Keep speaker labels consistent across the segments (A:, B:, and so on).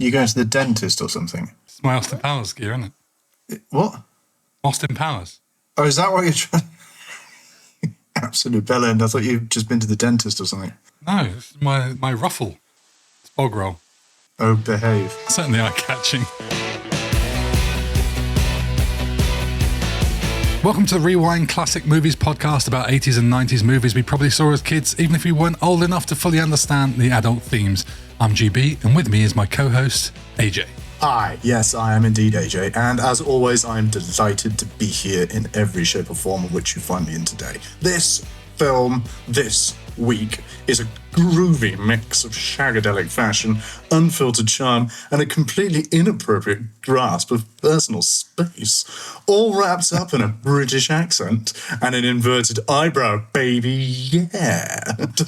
A: You going to the dentist or something?
B: It's my Austin Powers gear, isn't it?
A: What?
B: Austin Powers.
A: Oh, is that what you're trying? Absolute bellend. I thought you'd just been to the dentist or something.
B: No, it's my ruffle. It's bog roll.
A: Oh, behave.
B: Certainly eye-catching. Welcome to the Rewind Classic Movies podcast about 80s and 90s movies we probably saw as kids, even if we weren't old enough to fully understand the adult themes. I'm GB, and with me is my co-host, AJ.
A: Hi, yes, I am indeed AJ, and as always, I'm delighted to be here in every shape or form of which you find me in today. This film, this week, is a groovy mix of shagadelic fashion, unfiltered charm, and a completely inappropriate grasp of personal space, all wrapped up in a British accent and an inverted eyebrow, baby, yeah.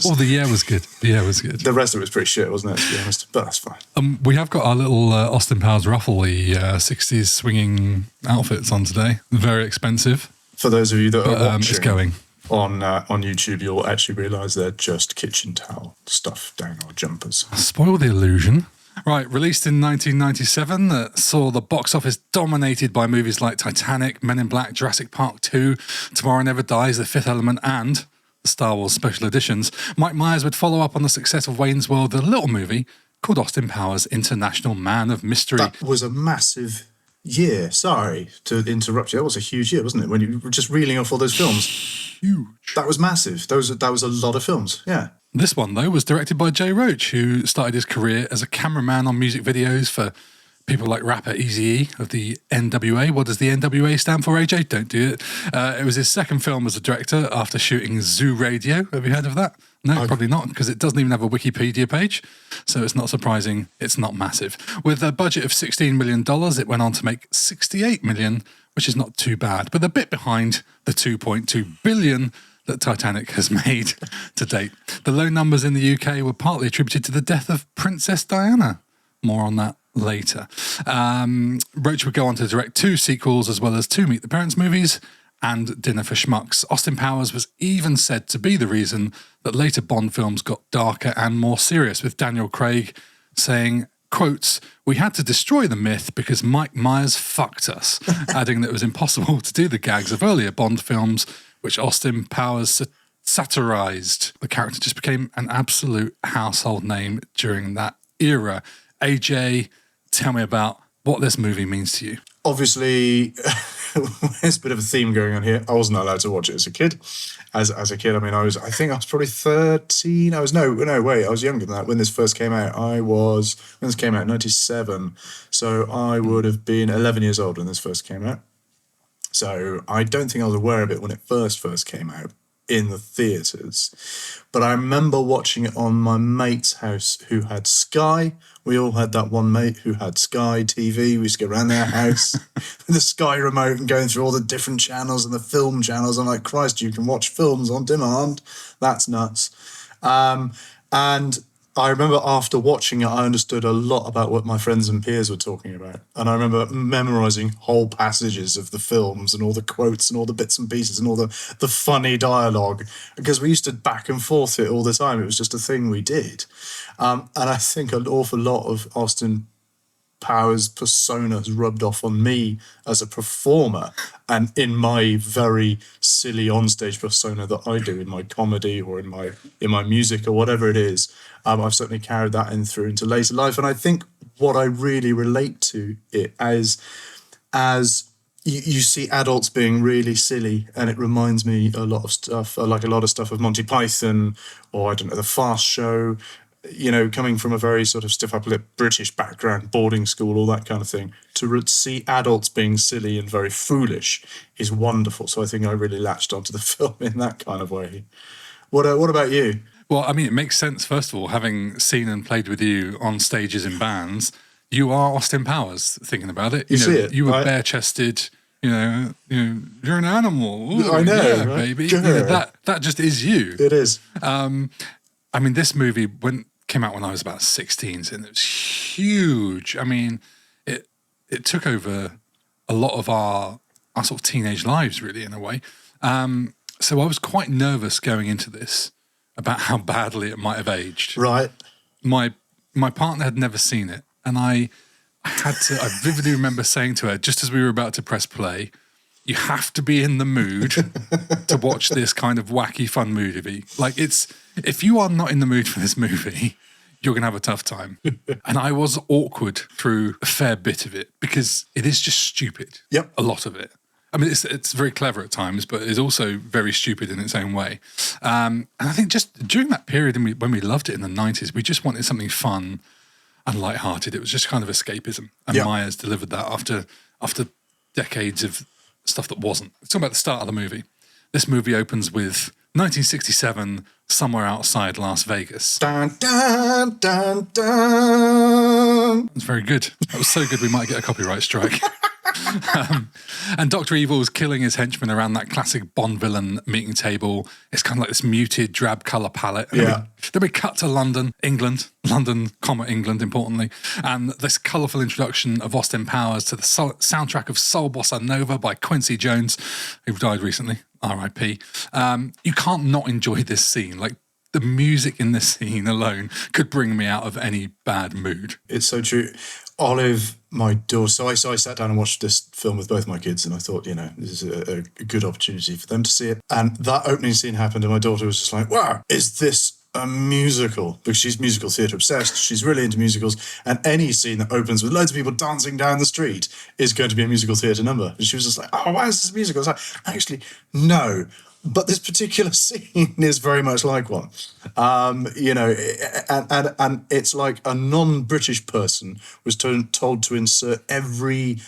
B: Oh, the yeah was good. The yeah was good.
A: The rest of it was pretty shit, wasn't it, to be honest? But that's fine.
B: We have got our little Austin Powers ruffly 60s swinging outfits on today. Very expensive.
A: For those of you that are watching,
B: it's going.
A: On YouTube, you'll actually realise they're just kitchen towel stuff down our jumpers.
B: Spoil the illusion. Right, released in 1997, that saw the box office dominated by movies like Titanic, Men in Black, Jurassic Park 2, Tomorrow Never Dies, The Fifth Element, and the Star Wars special editions. Mike Myers would follow up on the success of Wayne's World with a little movie called Austin Powers, International Man of Mystery.
A: That was a massive year. Sorry to interrupt you. That was a huge year, wasn't it? When you were just reeling off all those films.
B: Huge.
A: That was massive. That was a lot of films. Yeah.
B: This one, though, was directed by Jay Roach, who started his career as a cameraman on music videos for people like rapper Eazy-E of the NWA. What does the NWA stand for, AJ? Don't do it. It was his second film as a director after shooting Zoo Radio. Have you heard of that? No, probably not, because it doesn't even have a Wikipedia page, so it's not surprising it's not massive. With a budget of $16 million, it went on to make $68 million, which is not too bad, but a bit behind the $2.2 billion that Titanic has made to date. The low numbers in the UK were partly attributed to the death of Princess Diana. More on that later. Roach would go on to direct 2 sequels, as well as 2 Meet the Parents movies and Dinner for Schmucks. Austin Powers was even said to be the reason that later Bond films got darker and more serious, with Daniel Craig saying, quotes, "We had to destroy the myth because Mike Myers fucked us," adding that it was impossible to do the gags of earlier Bond films, which Austin Powers satirized. The character just became an absolute household name during that era. AJ, tell me about what this movie means to you.
A: Obviously, there's a bit of a theme going on here. I wasn't allowed to watch it as a kid. As a kid, I mean, I think I was probably 13. I was younger than that when this first came out. When this came out in 97. So I would have been 11 years old when this first came out. So I don't think I was aware of it when it first came out in the theatres. But I remember watching it on my mate's house who had Sky. We all had that one mate who had Sky TV. We used to go around their house with the Sky remote and going through all the different channels and the film channels. I'm like, Christ, you can watch films on demand. That's nuts. And I remember after watching it, I understood a lot about what my friends and peers were talking about. And I remember memorising whole passages of the films and all the quotes and all the bits and pieces and all the funny dialogue, because we used to back and forth it all the time. It was just a thing we did. And I think an awful lot of Austin Powers' persona has rubbed off on me as a performer and in my very silly onstage persona that I do in my comedy or in my music or whatever it is. I've certainly carried that through into later life. And I think what I really relate to it as you see adults being really silly, and it reminds me a lot of stuff, like a lot of stuff of Monty Python or, I don't know, The Fast Show, you know, coming from a very sort of stiff upper lip British background, boarding school, all that kind of thing, to see adults being silly and very foolish is wonderful. So I think I really latched onto the film in that kind of way. What about you?
B: Well, I mean, it makes sense, first of all, having seen and played with you on stages in bands. You are Austin Powers, thinking about it. You were bare-chested, you're an animal. Ooh,
A: I know,
B: yeah,
A: right?
B: Baby. That just is you.
A: It is.
B: I mean, this movie came out when I was about 16, and it was huge. I mean, it took over a lot of our sort of teenage lives, really, in a way. So I was quite nervous going into this about how badly it might have aged.
A: Right.
B: My partner had never seen it, And I vividly remember saying to her, just as we were about to press play, you have to be in the mood to watch this kind of wacky, fun movie. Like, if you are not in the mood for this movie, you're going to have a tough time. And I was awkward through a fair bit of it because it is just stupid.
A: Yep.
B: A lot of it. I mean, it's very clever at times, but it's also very stupid in its own way. And I think just during that period when we loved it in the 90s, we just wanted something fun and lighthearted. It was just kind of escapism. And Myers delivered that after decades of stuff that wasn't. Let's talk about the start of the movie. This movie opens with 1967, somewhere outside Las Vegas.
A: Dun, dun, dun, dun.
B: It's very good. That was so good we might get a copyright strike. And Dr. Evil's killing his henchmen around that classic Bond villain meeting table. It's kind of like this muted, drab colour palette. And then we cut to London, England, England, importantly, and this colourful introduction of Austin Powers to the soundtrack of Soul Bossa Nova by Quincy Jones, who died recently, R.I.P. You can't not enjoy this scene. Like, the music in this scene alone could bring me out of any bad mood.
A: It's so true. Olive, my daughter, so I sat down and watched this film with both my kids, and I thought, this is a good opportunity for them to see it. And that opening scene happened, and my daughter was just like, wow, is this a musical? Because she's musical theatre obsessed. She's really into musicals. And any scene that opens with loads of people dancing down the street is going to be a musical theatre number. And she was just like, oh, why is this a musical? I was like, actually, no. But this particular scene is very much like one, and it's like a non-British person was told to insert every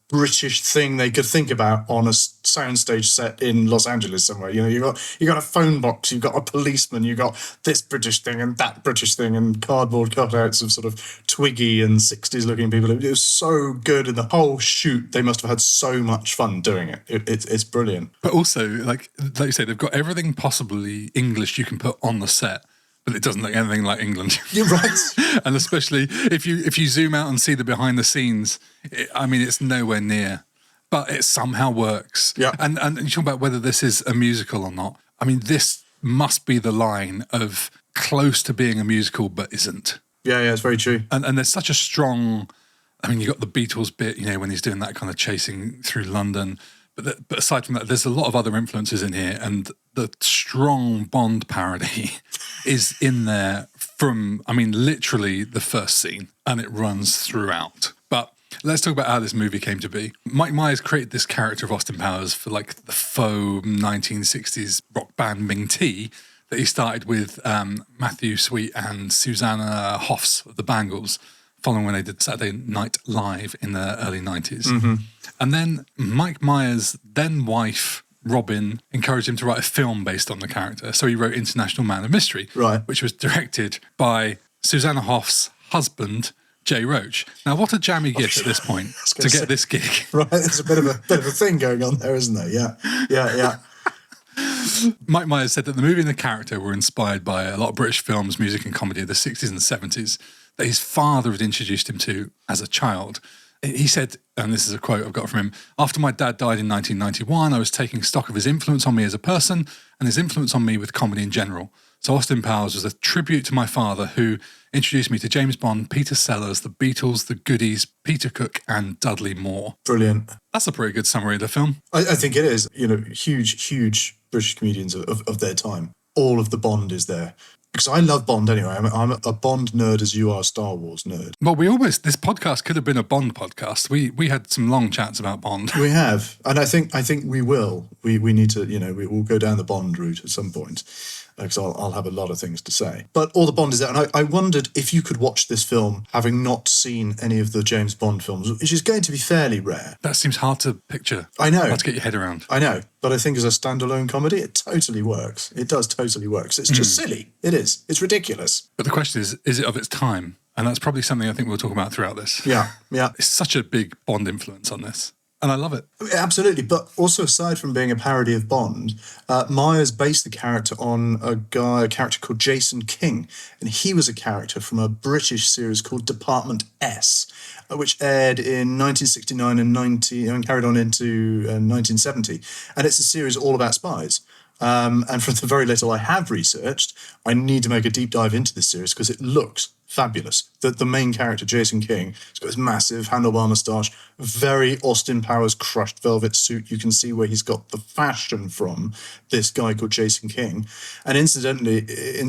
A: British thing they could think about on a soundstage set in Los Angeles somewhere. You got a phone box, you've got a policeman, you've got this British thing and that British thing, and cardboard cutouts of sort of Twiggy and 60s looking people. It was so good, and the whole shoot, they must have had so much fun doing it. It's brilliant.
B: But also, like you say, they've got everything possibly English you can put on the set, but it doesn't look anything like England.
A: You're right.
B: And especially if you zoom out and see the behind the scenes, it's nowhere near, but it somehow works.
A: Yeah.
B: And you talk about whether this is a musical or not. I mean, this must be the line of close to being a musical, but isn't.
A: Yeah, it's very true.
B: And there's such a strong, you got the Beatles bit, when he's doing that kind of chasing through London. But aside from that, there's a lot of other influences in here, and the strong Bond parody is in there from, literally the first scene, and it runs throughout. But let's talk about how this movie came to be. Mike Myers created this character of Austin Powers for like the faux 1960s rock band Ming T that he started with Matthew Sweet and Susanna Hoffs of the Bangles, following when they did Saturday Night Live in the early 90s. Mm-hmm. And then Mike Myers' then wife, Robin, encouraged him to write a film based on the character. So he wrote International Man of Mystery, which was directed by Susanna Hoffs' husband, Jay Roach. Now, what a jammy gift at this point to get this gig.
A: Right, there's a bit of a thing going on there, isn't there? Yeah.
B: Mike Myers said that the movie and the character were inspired by a lot of British films, music and comedy of the 60s and 70s that his father had introduced him to as a child. He said, and this is a quote I've got from him, "After my dad died in 1991, I was taking stock of his influence on me as a person and his influence on me with comedy in general. So Austin Powers was a tribute to my father, who introduced me to James Bond, Peter Sellers, the Beatles, the Goodies, Peter Cook, and Dudley Moore."
A: Brilliant.
B: That's a pretty good summary of the film.
A: I think it is. Huge British comedians of their time. All of the Bond is there. Because I love Bond anyway. I'm a Bond nerd as you are a Star Wars nerd.
B: Well, this podcast could have been a Bond podcast. We had some long chats about Bond.
A: We have. And I think we will. We need to, we will go down the Bond route at some point. Because I'll have a lot of things to say. But all the Bond is there. And I wondered if you could watch this film having not seen any of the James Bond films, which is going to be fairly rare.
B: That seems hard to picture.
A: I know.
B: Hard to get your head around.
A: I know. But I think as a standalone comedy, it totally works. It does totally works. It's just silly. It is. It's ridiculous.
B: But the question is it of its time? And that's probably something I think we'll talk about throughout this.
A: Yeah.
B: It's such a big Bond influence on this. And I love it.
A: Absolutely. But also, aside from being a parody of Bond, Myers based the character on a character called Jason King. And he was a character from a British series called Department S, which aired in 1969 and carried on into 1970. And it's a series all about spies. And from the very little I have researched, I need to make a deep dive into this series because it looks fabulous. The main character, Jason King, has got this massive handlebar moustache, very Austin Powers crushed velvet suit. You can see where he's got the fashion from, this guy called Jason King. And incidentally,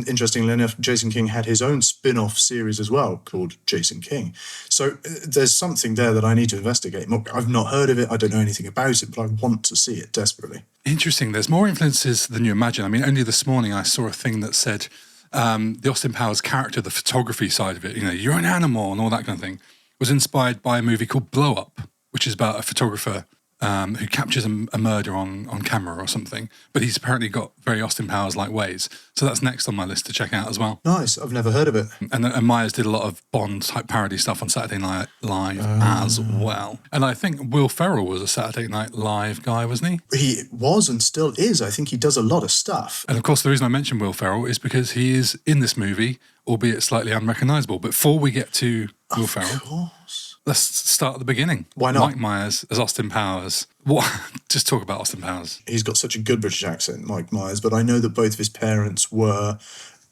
A: interestingly enough, Jason King had his own spin-off series as well called Jason King. So there's something there that I need to investigate. I've not heard of it. I don't know anything about it, but I want to see it desperately.
B: Interesting. There's more influences than you imagine. I mean, only this morning I saw a thing that said the Austin Powers character, the photography side of it, you're an animal and all that kind of thing, was inspired by a movie called Blow Up, which is about a photographer who captures a murder on camera or something. But he's apparently got very Austin Powers-like ways. So that's next on my list to check out as well.
A: Nice. I've never heard of it.
B: And Myers did a lot of Bond-type parody stuff on Saturday Night Live as well. And I think Will Ferrell was a Saturday Night Live guy, wasn't he?
A: He was and still is. I think he does a lot of stuff.
B: And of course, the reason I mentioned Will Ferrell is because he is in this movie, albeit slightly unrecognisable. But before we get to Will Ferrell...
A: Of course.
B: Let's start at the beginning.
A: Why not?
B: Mike Myers as Austin Powers. What? Just talk about Austin Powers.
A: He's got such a good British accent, Mike Myers, but I know that both of his parents were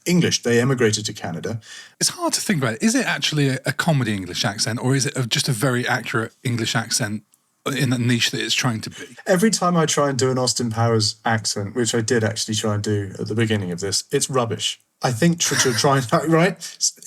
A: English. They emigrated to Canada.
B: It's hard to think about it. Is it actually a comedy English accent, or is it just a very accurate English accent in the niche that it's trying to be?
A: Every time I try and do an Austin Powers accent, which I did actually try and do at the beginning of this, it's rubbish. I think to try and, right?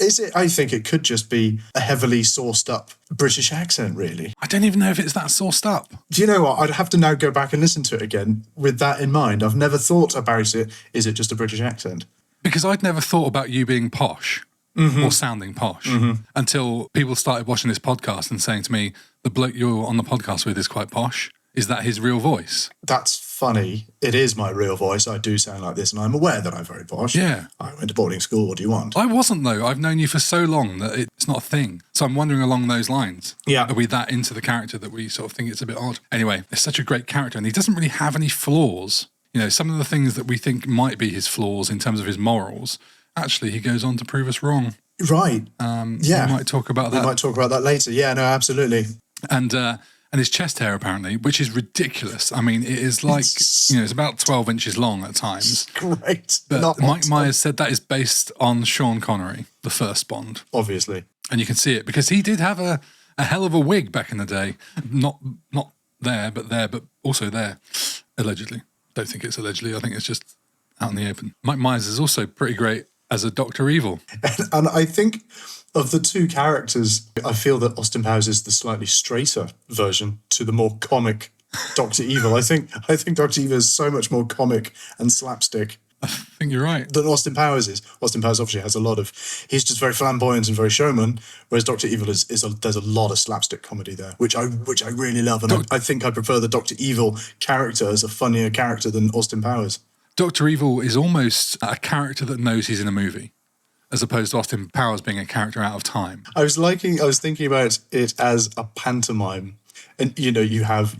A: Is it? I think it could just be a heavily sauced up British accent, really.
B: I don't even know if it's that sauced up.
A: Do you know what? I'd have to now go back and listen to it again with that in mind. I've never thought about it. Is it just a British accent?
B: Because I'd never thought about you being posh or sounding posh until people started watching this podcast and saying to me, the bloke you're on the podcast with is quite posh. Is that his real voice?
A: That's funny. It is my real voice. I do sound like this, and I'm aware that I'm very posh.
B: Yeah.
A: I went to boarding school. What do you want?
B: I wasn't, though. I've known you for so long that it's not a thing. So I'm wondering along those lines.
A: Yeah.
B: Are we that into the character that we sort of think it's a bit odd? Anyway, it's such a great character, and he doesn't really have any flaws. Some of the things that we think might be his flaws in terms of his morals, actually, he goes on to prove us wrong.
A: Right.
B: Yeah. We might talk about that.
A: We might talk about that later. Yeah, no, absolutely.
B: And his chest hair, apparently, which is ridiculous. I mean, it is like, it's about 12 inches long at times.
A: Great.
B: But Mike Myers said that is based on Sean Connery, the first Bond.
A: Obviously.
B: And you can see it because he did have a hell of a wig back in the day. Not there, but also there, allegedly. Don't think it's allegedly. I think it's just out in the open. Mike Myers is also pretty great as a Dr. Evil.
A: And I think of the two characters, I feel that Austin Powers is the slightly straighter version to the more comic Dr. Evil. I think Dr. Evil is so much more comic and slapstick.
B: I think you're right.
A: Than Austin Powers is. Austin Powers obviously has a lot of... He's just very flamboyant and very showman, whereas Dr. Evil there's a lot of slapstick comedy there, which I really love. And I think I prefer the Dr. Evil character as a funnier character than Austin Powers. Dr.
B: Evil is almost a character that knows he's in a movie, as opposed to Austin Powers being a character out of time.
A: I was thinking about it as a pantomime. And you have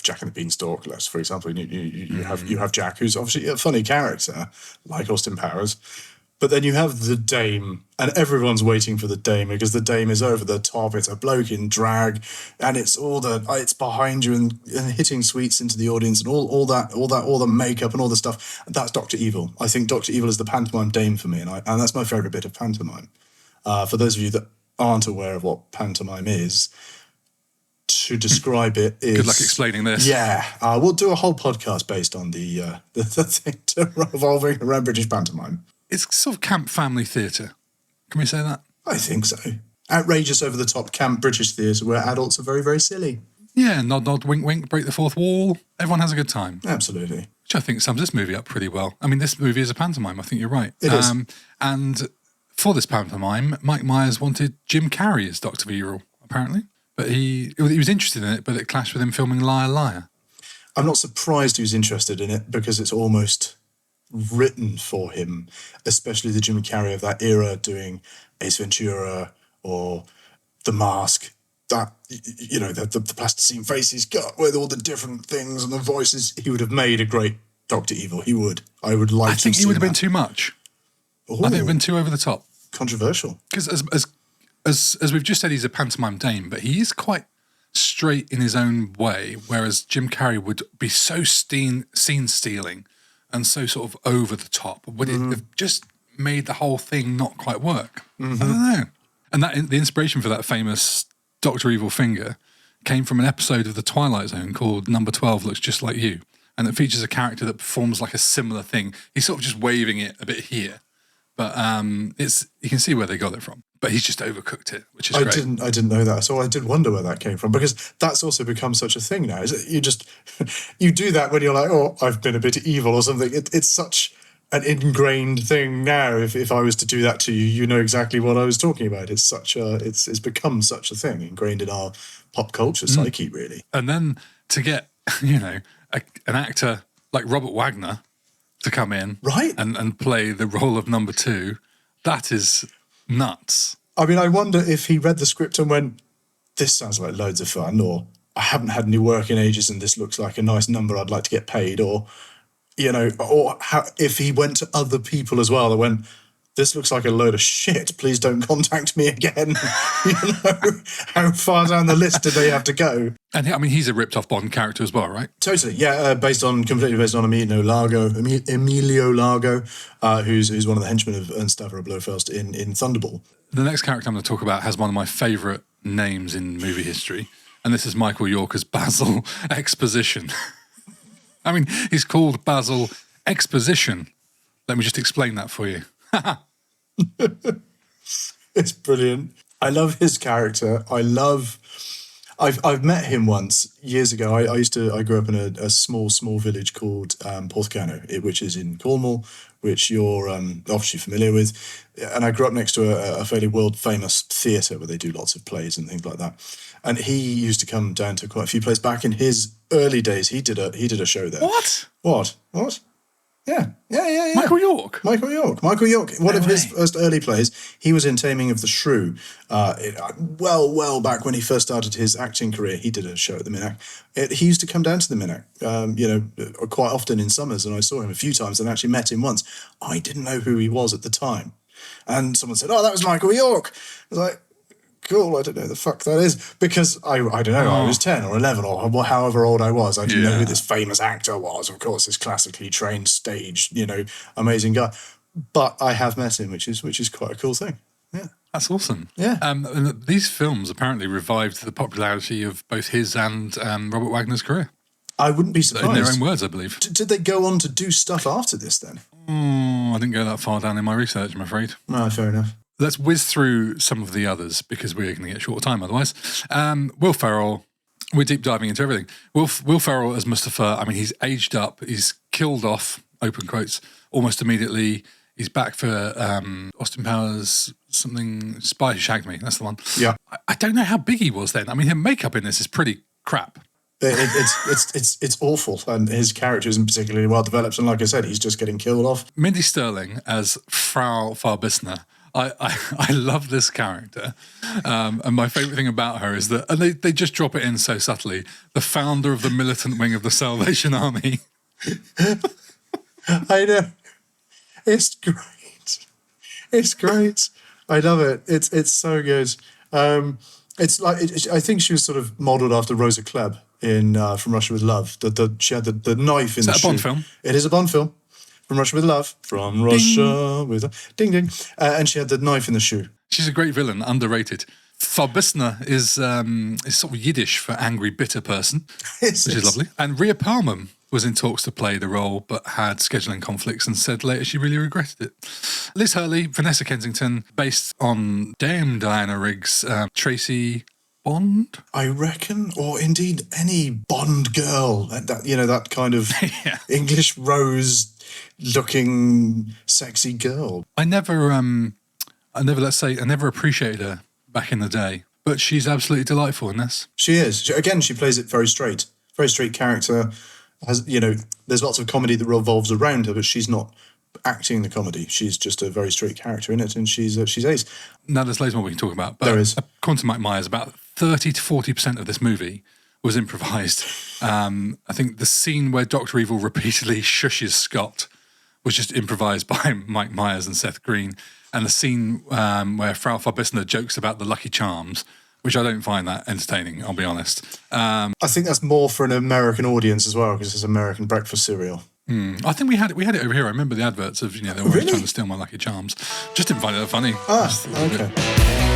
A: Jack and the Beanstalk, for example. You have Jack, who's obviously a funny character, like Austin Powers. But then you have the Dame, and everyone's waiting for the Dame because the Dame is over the top. It's a bloke in drag, and it's behind you and hitting sweets into the audience and all the makeup and all the stuff. That's Dr. Evil. I think Dr. Evil is the pantomime Dame for me, and that's my favourite bit of pantomime. For those of you that aren't aware of what pantomime is, to describe it is...
B: Good luck explaining this.
A: Yeah. We'll do a whole podcast based on the thing revolving around British pantomime.
B: It's sort of camp family theatre. Can we say that?
A: I think so. Outrageous, over-the-top camp British theatre where adults are very, very silly.
B: Yeah, nod, nod, wink, wink, break the fourth wall. Everyone has a good time.
A: Absolutely.
B: Which I think sums this movie up pretty well. I mean, this movie is a pantomime. I think you're right.
A: It is.
B: And for this pantomime, Mike Myers wanted Jim Carrey as Dr. Evil, apparently. But he was interested in it, but it clashed with him filming Liar Liar.
A: I'm not surprised he was interested in it because it's almost written for him, especially the Jim Carrey of that era doing Ace Ventura or The Mask. That, the plasticine face he's got with all the different things and the voices, he would have made a great Dr. Evil. He would. I would like to see
B: I think he would have
A: that.
B: been too much.
A: Ooh,
B: I think it would have been too over the top.
A: Controversial.
B: Because as we've just said, he's a pantomime Dame, but he is quite straight in his own way, whereas Jim Carrey would be so scene-stealing and so sort of over the top. Would it have just made the whole thing not quite work. I don't know. And the inspiration for that famous Dr. Evil finger came from an episode of The Twilight Zone called Number 12 Looks Just Like You. And it features a character that performs like a similar thing. He's sort of just waving it a bit here. But you can see where they got it from. But he's just overcooked it, which is great.
A: I didn't know that. So I did wonder where that came from, because that's also become such a thing now. Is it you do that when you're like, oh, I've been a bit evil or something. It's such an ingrained thing now. If I was to do that to you, you know exactly what I was talking about. It's become such a thing, ingrained in our pop culture psyche, really.
B: And then to get, an actor like Robert Wagner to come in and play the role of number 2, that is nuts.
A: I mean, I wonder if he read the script and went, this sounds like loads of fun, or I haven't had any work in ages and this looks like a nice number I'd like to get paid, or, if he went to other people as well that went, this looks like a load of shit, please don't contact me again. How far down the list did they have to go?
B: And he's a ripped off Bond character as well, right?
A: Totally, yeah. Completely based on Emilio Largo, who's one of the henchmen of Ernst Stavro Blofeld in Thunderball.
B: The next character I'm going to talk about has one of my favourite names in movie history, and this is Michael York as Basil Exposition. He's called Basil Exposition. Let me just explain that for you.
A: It's brilliant. I love his character. I've met him once years ago. I grew up in a small village called Porthcurno, which is in Cornwall, which you're obviously familiar with. And I grew up next to a fairly world famous theatre where they do lots of plays and things like that. And he used to come down to quite a few plays back in his early days. He did a show there. What? Yeah.
B: Michael York.
A: One of his first early plays, he was in Taming of the Shrew. Well back when he first started his acting career, he did a show at the Minack. He used to come down to the Minack, quite often in summers, and I saw him a few times and actually met him once. I didn't know who he was at the time. And someone said, oh, that was Michael York. I was like, cool, I don't know the fuck that is, because I don't know, I was 10 or 11 or however old I was. I didn't know who this famous actor was, of course, this classically trained stage, amazing guy. But I have met him, which is quite a cool thing. Yeah.
B: That's awesome.
A: Yeah.
B: And these films apparently revived the popularity of both his and Robert Wagner's career.
A: I wouldn't be surprised.
B: In their own words, I believe.
A: Did they go on to do stuff after this then?
B: I didn't go that far down in my research, I'm afraid.
A: No, fair enough.
B: Let's whiz through some of the others because we're going to get short of time otherwise. Will Ferrell, we're deep diving into everything. Will Ferrell as Mustafa, he's aged up. He's killed off, open quotes, almost immediately. He's back for Austin Powers, something, Spy Who Shagged Me. That's the one.
A: Yeah.
B: I don't know how big he was then. His makeup in this is pretty crap.
A: It's awful, and his character isn't particularly well developed. And like I said, he's just getting killed off.
B: Mindy Sterling as Frau Farbissner. I love this character, and my favourite thing about her is that, and they just drop it in so subtly, the founder of the militant wing of the Salvation Army.
A: I know, it's great. I love it. It's so good. It's like I think she was sort of modelled after Rosa Klebb in From Russia with Love. She had the knife in the shoe.
B: Is that a Bond film?
A: It is a Bond film. From Russia with Love. From Russia with Love. Ding, ding. And she had the knife in the shoe.
B: She's a great villain, underrated. Farbissner is sort of Yiddish for angry, bitter person, which is lovely. And Rhea Perlman was in talks to play the role, but had scheduling conflicts and said later she really regretted it. Liz Hurley, Vanessa Kensington, based on Dame Diana Rigg's Tracy Bond?
A: I reckon, or indeed any Bond girl, that kind of English rose looking sexy girl.
B: I never appreciated her back in the day, but she's absolutely delightful in this.
A: She is. She plays it very straight character. There's lots of comedy that revolves around her, but she's not acting the comedy. She's just a very straight character in it, and she's ace.
B: Now there's loads more we can talk about, but
A: there is.
B: According to Mike Myers, about 30 to 40% of this movie was improvised. I think the scene where Dr. Evil repeatedly shushes Scott was just improvised by Mike Myers and Seth Green. And the scene where Frau Farbissner jokes about the Lucky Charms, which I don't find that entertaining, I'll be honest.
A: I think that's more for an American audience as well, because it's American breakfast cereal.
B: I think we had it over here. I remember the adverts of, they were always
A: Really?
B: trying to steal my Lucky Charms. Just didn't find it that funny.
A: Ah,
B: Just a bit-
A: okay.